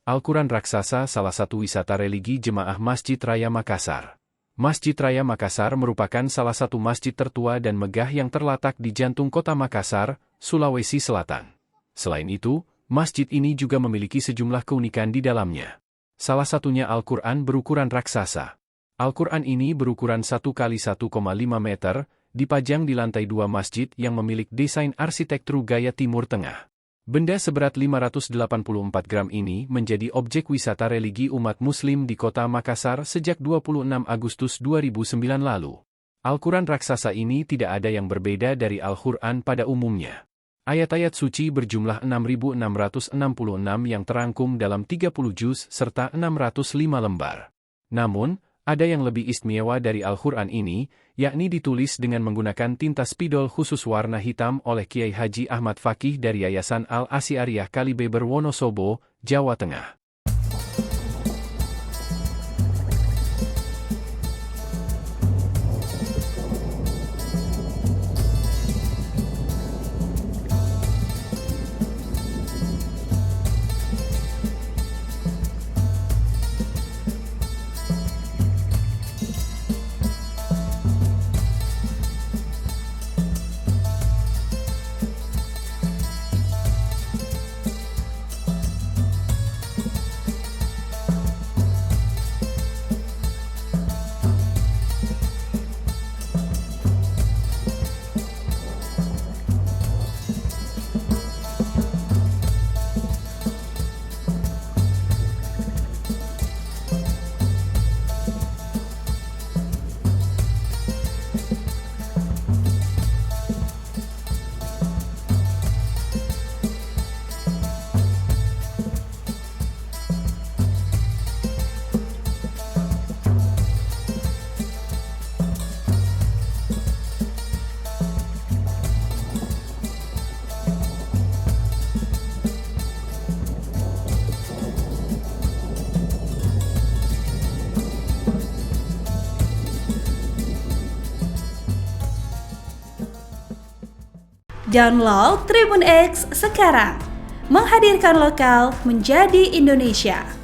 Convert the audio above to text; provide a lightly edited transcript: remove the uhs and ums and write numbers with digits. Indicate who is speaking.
Speaker 1: Al-Quran Raksasa salah satu wisata religi jemaah Masjid Raya Makassar. Masjid Raya Makassar merupakan salah satu masjid tertua dan megah yang terletak di jantung kota Makassar, Sulawesi Selatan. Selain itu, masjid ini juga memiliki sejumlah keunikan di dalamnya. Salah satunya Al-Quran berukuran raksasa. Al-Quran ini berukuran 1 kali 1,5 meter, dipajang di lantai 2 masjid yang memiliki desain arsitektur gaya Timur Tengah. Benda seberat 584 gram ini menjadi objek wisata religi umat Muslim di kota Makassar sejak 26 Agustus 2009 lalu. Al-Quran raksasa ini tidak ada yang berbeda dari Al-Quran pada umumnya. Ayat-ayat suci berjumlah 6.666 yang terangkum dalam 30 juz serta 605 lembar. Namun, ada yang lebih istimewa dari Al-Quran ini, yakni ditulis dengan menggunakan tinta spidol khusus warna hitam oleh Kiai Haji Ahmad Fakih dari Yayasan Al-Asy'ariyah Kalibeber Wonosobo, Jawa Tengah.
Speaker 2: Download Tribun X sekarang, menghadirkan lokal menjadi Indonesia.